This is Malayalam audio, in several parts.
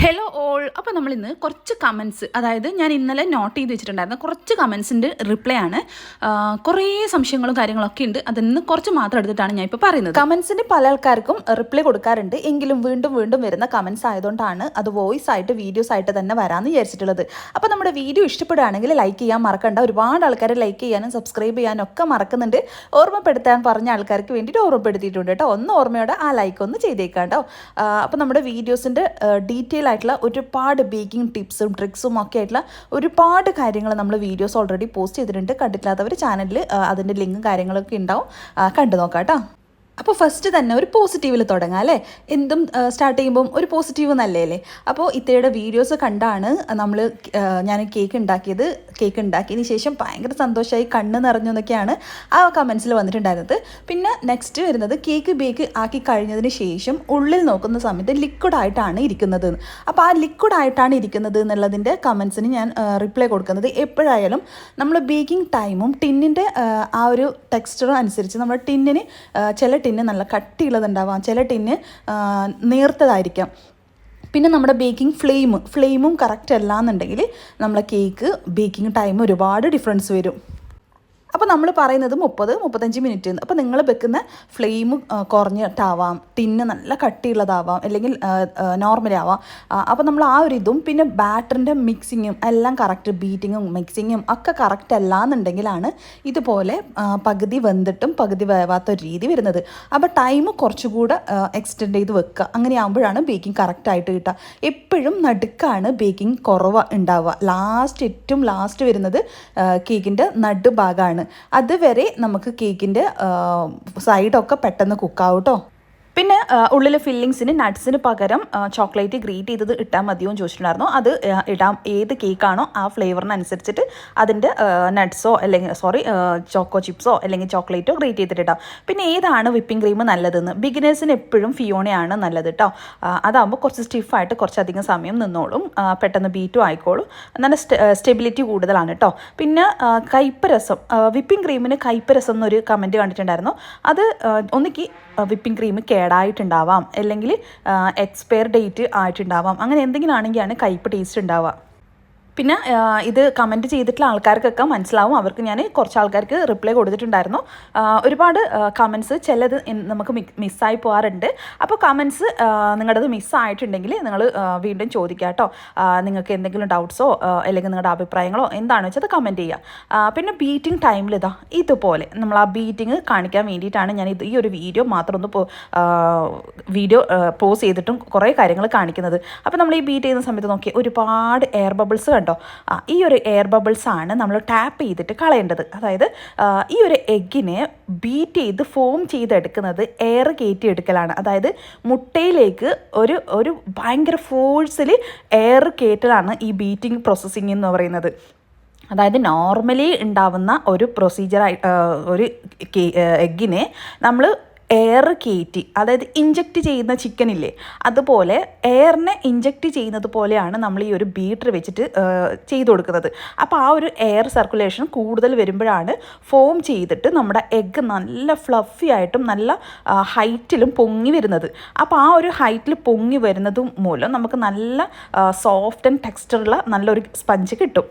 Hello all. അപ്പോൾ നമ്മളിന്ന് കുറച്ച് കമൻസ്, അതായത് ഞാൻ ഇന്നലെ നോട്ട് ചെയ്ത് വെച്ചിട്ടുണ്ടായിരുന്ന കുറച്ച് കമൻസിൻ്റെ റിപ്ലൈ ആണ്. കുറേ സംശയങ്ങളും കാര്യങ്ങളൊക്കെ ഉണ്ട്. അതിൽ നിന്ന് കുറച്ച് മാത്രം എടുത്തിട്ടാണ് ഞാൻ ഇപ്പോൾ പറയുന്നത്. കമൻസിന് പല ആൾക്കാർക്കും റിപ്ലൈ കൊടുക്കാറുണ്ട്, എങ്കിലും വീണ്ടും വീണ്ടും വരുന്ന കമൻസ് ആയതുകൊണ്ടാണ് അത് വോയിസ് ആയിട്ട് വീഡിയോസ് ആയിട്ട് തന്നെ വരാമെന്ന് വിചാരിച്ചിട്ടുള്ളത്. അപ്പോൾ നമ്മുടെ വീഡിയോ ഇഷ്ടപ്പെടുകയാണെങ്കിൽ ലൈക്ക് ചെയ്യാൻ മറക്കണ്ട. ഒരുപാട് ആൾക്കാർ ലൈക്ക് ചെയ്യാനും സബ്സ്ക്രൈബ് ചെയ്യാനും ഒക്കെ മറക്കുന്നുണ്ട്. ഓർമ്മപ്പെടുത്താൻ പറഞ്ഞ ആൾക്കാർക്ക് വേണ്ടിയിട്ട് ഓർമ്മപ്പെടുത്തിയിട്ടുണ്ട് കേട്ടോ. ഒന്ന് ഓർമ്മയോടെ ആ ലൈക്ക് ഒന്ന് ചെയ്തേക്കാം കേട്ടോ. അപ്പോൾ നമ്മുടെ വീഡിയോസിൻ്റെ ഡീറ്റെയിൽ ആയിട്ടുള്ള ഒരുപാട് ബേക്കിംഗ് ടിപ്സും ട്രിക്സും ഒക്കെ ആയിട്ടുള്ള ഒരുപാട് കാര്യങ്ങൾ നമ്മൾ വീഡിയോസ് ഓൾറെഡി പോസ്റ്റ് ചെയ്തിട്ടുണ്ട്. കണ്ടിട്ടില്ലാത്തവർ ചാനലിൽ അതിൻ്റെ ലിങ്കും കാര്യങ്ങളൊക്കെ ഉണ്ടാവും, കണ്ടു നോക്കാം കേട്ടോ. അപ്പോൾ ഫസ്റ്റ് തന്നെ ഒരു പോസിറ്റീവിൽ തുടങ്ങാം അല്ലേ. എന്തും സ്റ്റാർട്ട് ചെയ്യുമ്പം ഒരു പോസിറ്റീവ് നല്ലതല്ലേ. അപ്പോൾ ഇത്തയുടെ വീഡിയോസ് കണ്ടാണ് ഞാൻ കേക്ക് ഉണ്ടാക്കിയതിന് ശേഷം ഭയങ്കര സന്തോഷമായി, കണ്ണ് നിറഞ്ഞു എന്നൊക്കെയാണ് ആ കമൻസിൽ വന്നിട്ടുണ്ടായിരുന്നത്. പിന്നെ നെക്സ്റ്റ് വരുന്നത് കേക്ക് ബേക്ക് ആക്കി കഴിഞ്ഞതിന് ശേഷം ഉള്ളിൽ നോക്കുന്ന സമയത്ത് ലിക്വിഡായിട്ടാണ് ഇരിക്കുന്നത്. അപ്പോൾ ആ ലിക്വിഡായിട്ടാണ് ഇരിക്കുന്നത് എന്നുള്ളതിൻ്റെ കമൻസിന് ഞാൻ റിപ്ലൈ കൊടുക്കുന്നത്, എപ്പോഴായാലും നമ്മൾ ബേക്കിംഗ് ടൈമും ടിന്നിൻ്റെ ആ ഒരു ടെക്സ്ചറും അനുസരിച്ച് നമ്മുടെ ടിന്നിന് ചില ടിന്ന് നല്ല കട്ടിയുള്ളതുണ്ടാവാം, ചില ടിന്ന് നേർത്തതായിരിക്കാം. പിന്നെ നമ്മുടെ ബേക്കിംഗ് ഫ്ലെയിമും കറക്റ്റ് അല്ല എന്നുണ്ടെങ്കിൽ നമ്മളെ കേക്ക് ബേക്കിംഗ് ടൈം ഒരുപാട് ഡിഫറൻസ് വരും. അപ്പോൾ നമ്മൾ പറയുന്നത് 30-35 മിനിറ്റ്. അപ്പോൾ നിങ്ങൾ വെക്കുന്ന ഫ്ലെയിം കുറഞ്ഞിട്ടാവാം, ടിന്ന് നല്ല കട്ടിയുള്ളതാവാം, അല്ലെങ്കിൽ നോർമലാവാം. അപ്പോൾ നമ്മൾ ആ ഒരു ഇതും പിന്നെ ബാറ്ററിൻ്റെ മിക്സിങ്ങും എല്ലാം കറക്റ്റ്, ബീറ്റിങ്ങും മിക്സിങ്ങും ഒക്കെ കറക്റ്റ് അല്ല എന്നുണ്ടെങ്കിലാണ് ഇതുപോലെ പകുതി വെന്തിട്ടും പകുതി വേവാത്ത ഒരു രീതി വരുന്നത്. അപ്പോൾ ടൈം കുറച്ചുകൂടെ എക്സ്റ്റെൻഡ് ചെയ്ത് വെക്കുക. അങ്ങനെയാകുമ്പോഴാണ് ബേക്കിംഗ് കറക്റ്റായിട്ട് കിട്ടുക. എപ്പോഴും നടുക്കാണ് ബേക്കിംഗ് കുറവ് ഉണ്ടാവുക. ഏറ്റവും ലാസ്റ്റ് വരുന്നത് കേക്കിൻ്റെ നടുഭാഗമാണ്. അതുവരെ നമുക്ക് കേക്കിൻ്റെ സൈഡൊക്കെ പെട്ടെന്ന് കുക്കാവും കേട്ടോ. പിന്നെ ഉള്ളിലെ ഫില്ലിങ്സിന് നട്ട്സിന് പകരം ചോക്ലേറ്റ് ഗ്രേറ്റ് ചെയ്തത് ഇട്ടാൽ മതിയോ എന്ന് ചോദിച്ചിട്ടുണ്ടായിരുന്നു. അത് ഇടാം. ഏത് കേക്കാണോ ആ ഫ്ലേവറിനനുസരിച്ചിട്ട് അതിൻ്റെ നട്ട്സോ അല്ലെങ്കിൽ ചോക്കോ ചിപ്സോ അല്ലെങ്കിൽ ചോക്ലേറ്റോ ഗ്രേറ്റ് ചെയ്തിട്ട് ഇടാം. പിന്നെ ഏതാണ് വിപ്പിംഗ് ക്രീം നല്ലതെന്ന്, ബിഗിനേഴ്സിന് എപ്പോഴും ഫിയോണയാണ് നല്ലത് കേട്ടോ. അതാകുമ്പോൾ കുറച്ച് സ്റ്റിഫായിട്ട് കുറച്ചധികം സമയം നിന്നോളും, പെട്ടെന്ന് ബീറ്റും ആയിക്കോളും, നല്ല സ്റ്റെബിലിറ്റി കൂടുതലാണ് കേട്ടോ. പിന്നെ കയ്പ്പ് രസം, വിപ്പിംഗ് ക്രീമിന് കയ്പ്പ് രസം എന്നൊരു കമൻറ്റ് കണ്ടിട്ടുണ്ടായിരുന്നു. അത് ഒന്നിക്ക് വിപ്പിംഗ് ക്രീം കേടായിട്ടുണ്ടാവാം, അല്ലെങ്കിൽ എക്സ്പയർ ഡേറ്റ് ആയിട്ടുണ്ടാവാം. അങ്ങനെ എന്തെങ്കിലും ആണെങ്കിലാണ് കയ്പ്പ് ടേസ്റ്റ് ഉണ്ടാവുക. പിന്നെ ഇത് കമൻറ്റ് ചെയ്തിട്ടുള്ള ആൾക്കാർക്കൊക്കെ മനസ്സിലാവും. അവർക്ക് ഞാൻ കുറച്ച് ആൾക്കാർക്ക് റിപ്ലൈ കൊടുത്തിട്ടുണ്ടായിരുന്നു. ഒരുപാട് കമൻസ് ചിലത് നമുക്ക് മിസ്സായി പോകാറുണ്ട്. അപ്പോൾ കമൻസ് നിങ്ങളുടേത് മിസ്സായിട്ടുണ്ടെങ്കിൽ നിങ്ങൾ വീണ്ടും ചോദിക്കുക കേട്ടോ. നിങ്ങൾക്ക് എന്തെങ്കിലും ഡൗട്ട്സോ അല്ലെങ്കിൽ നിങ്ങളുടെ അഭിപ്രായങ്ങളോ എന്താണെന്ന് വെച്ചാൽ അത് കമൻറ്റ് ചെയ്യുക. പിന്നെ ബീറ്റിംഗ് ടൈമിൽ ഇതുപോലെ നമ്മൾ ആ ബീറ്റിംഗ് കാണിക്കാൻ വേണ്ടിയിട്ടാണ് ഞാൻ ഈ ഒരു വീഡിയോ മാത്രം ഒന്ന് പോസ് ചെയ്തിട്ടും കുറേ കാര്യങ്ങൾ കാണിക്കുന്നത്. അപ്പോൾ നമ്മൾ ഈ ബീറ്റ് ചെയ്യുന്ന സമയത്ത് നോക്കി ഒരുപാട് എയർ ബബിൾസ് കണ്ടോ. ഈ ഒരു എയർ ബബിൾസ് ആണ് നമ്മൾ ടാപ്പ് ചെയ്തിട്ട് കളയേണ്ടത്. അതായത് ഈ ഒരു എഗ്ഗിനെ ബീറ്റ് ചെയ്ത് ഫോം ചെയ്തെടുക്കുന്നത് എയർ കയറ്റി എടുക്കലാണ്. അതായത് മുട്ടയിലേക്ക് ഒരു ഭയങ്കര ഫോഴ്സിൽ എയർ കയറ്റലാണ് ഈ ബീറ്റിംഗ് പ്രോസസ്സിംഗ് എന്ന് പറയുന്നത്. അതായത് നോർമലി ഉണ്ടാവുന്ന ഒരു പ്രൊസീജിയറായി ഒരു എഗ്ഗിനെ നമ്മൾ എയർ കയറ്റി, അതായത് ഇഞ്ചക്റ്റ് ചെയ്യുന്ന ചിക്കനില്ലേ, അതുപോലെ എയറിനെ ഇഞ്ചക്റ്റ് ചെയ്യുന്നത് പോലെയാണ് നമ്മൾ ഈ ഒരു ബീറ്റർ വെച്ചിട്ട് ചെയ്ത് കൊടുക്കുന്നത്. അപ്പോൾ ആ ഒരു എയർ സർക്കുലേഷൻ കൂടുതൽ വരുമ്പോഴാണ് ഫോം ചെയ്തിട്ട് നമ്മുടെ എഗ്ഗ് നല്ല ഫ്ലഫി ആയിട്ടും നല്ല ഹൈറ്റിലും പൊങ്ങി വരുന്നത്. അപ്പോൾ ആ ഒരു ഹൈറ്റിൽ പൊങ്ങി വരുന്നത് മൂലം നമുക്ക് നല്ല സോഫ്റ്റ് ആൻഡ് ടെക്സ്ചറുള്ള നല്ലൊരു സ്പഞ്ച് കിട്ടും.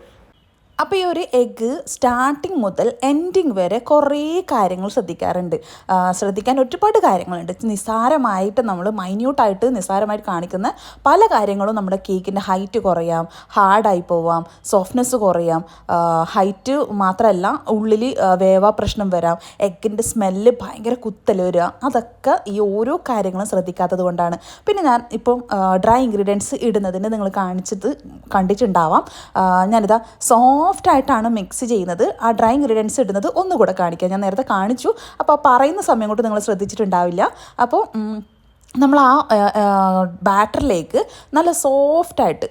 അപ്പോൾ ഈ ഒരു എഗ്ഗ് സ്റ്റാർട്ടിങ് മുതൽ എൻഡിങ് വരെ കുറേ കാര്യങ്ങൾ ശ്രദ്ധിക്കാൻ ഒരുപാട് കാര്യങ്ങളുണ്ട്. നിസ്സാരമായിട്ട് നമ്മൾ മൈന്യൂട്ടായിട്ട് നിസ്സാരമായിട്ട് കാണിക്കുന്ന പല കാര്യങ്ങളും നമ്മുടെ കേക്കിൻ്റെ ഹൈറ്റ് കുറയാം, ഹാർഡായി പോവാം, സോഫ്റ്റ്നെസ് കുറയാം, ഹൈറ്റ് മാത്രമല്ല ഉള്ളിൽ വേവാ പ്രശ്നം വരാം, എഗ്ഗിൻ്റെ സ്മെല്ല് ഭയങ്കര കുത്തൽ വരിക. അതൊക്കെ ഈ ഓരോ കാര്യങ്ങളും ശ്രദ്ധിക്കാത്തത് കൊണ്ടാണ്. പിന്നെ ഞാൻ ഇപ്പം ഡ്രൈ ഇൻഗ്രീഡിയൻസ് ഇടുന്നതിന് നിങ്ങൾ കണ്ടിട്ടുണ്ടാവാം. ഞാനിതാ സോഫ്റ്റായിട്ടാണ് മിക്സ് ചെയ്യുന്നത്. ആ ഡ്രൈ ഇൻഗ്രീഡിയൻസ് ഇടുന്നത് ഒന്നുകൂടെ കാണിക്കാം. ഞാൻ നേരത്തെ കാണിച്ചു, അപ്പോൾ പറയുന്ന സമയം കൊണ്ട് നിങ്ങൾ ശ്രദ്ധിച്ചിട്ടുണ്ടാവില്ല. അപ്പോൾ നമ്മൾ ആ ബാറ്ററിലേക്ക് നല്ല സോഫ്റ്റായിട്ട്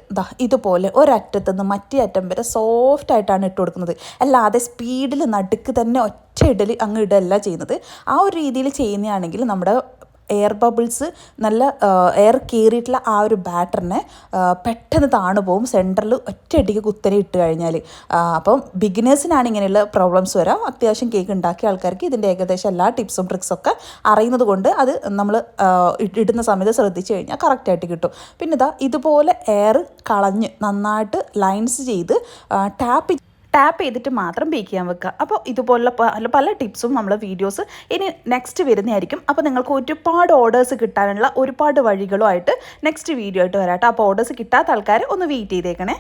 ഇതുപോലെ ഒരറ്റത്തുനിന്ന് മറ്റേ അറ്റം വരെ സോഫ്റ്റായിട്ടാണ് ഇട്ട് കൊടുക്കുന്നത്. അല്ലാതെ സ്പീഡിൽ നടുക്ക് തന്നെ ഒറ്റ ഇടൽ അങ്ങ് ഇടല്ല ചെയ്യുന്നത്. ആ ഒരു രീതിയിൽ ചെയ്യുന്നതാണെങ്കിൽ നമ്മുടെ എയർ ബബിൾസ് നല്ല എയർ കയറിയിട്ടുള്ള ആ ഒരു ബാറ്ററിനെ പെട്ടെന്ന് താണു പോകും സെൻറ്ററിൽ ഒറ്റയടിക്ക് കുത്തനെ ഇട്ട് കഴിഞ്ഞാൽ. അപ്പം ബിഗിനേഴ്സിനാണ് ഇങ്ങനെയുള്ള പ്രോബ്ലംസ് വരാം. അത്യാവശ്യം കേക്ക് ഉണ്ടാക്കിയ ആൾക്കാർക്ക് ഇതിൻ്റെ ഏകദേശം എല്ലാ ടിപ്സും ട്രിക്സൊക്കെ അറിയുന്നത് കൊണ്ട് അത് നമ്മൾ ഇടുന്ന സമയത്ത് ശ്രദ്ധിച്ചു കഴിഞ്ഞാൽ കറക്റ്റായിട്ട് കിട്ടും. പിന്നെ ഇതുപോലെ എയർ കളഞ്ഞ് നന്നായിട്ട് ലൈൻസ് ചെയ്ത് ടാപ്പ് ചെയ്തിട്ട് മാത്രം ബേക്ക് ചെയ്യാൻ വെക്കുക. അപ്പോൾ ഇതുപോലുള്ള പല ടിപ്സും നമ്മളെ വീഡിയോസ് ഇനി നെക്സ്റ്റ് വരുന്നതായിരിക്കും. അപ്പോൾ നിങ്ങൾക്ക് ഒരുപാട് ഓർഡേഴ്സ് കിട്ടാനുള്ള ഒരുപാട് വഴികളുമായിട്ട് നെക്സ്റ്റ് വീഡിയോ ആയിട്ട് വരാം കേട്ടോ. അപ്പോൾ ഓർഡേഴ്സ് കിട്ടാത്ത ആൾക്കാർ ഒന്ന് വെയിറ്റ് ചെയ്തേക്കണേ.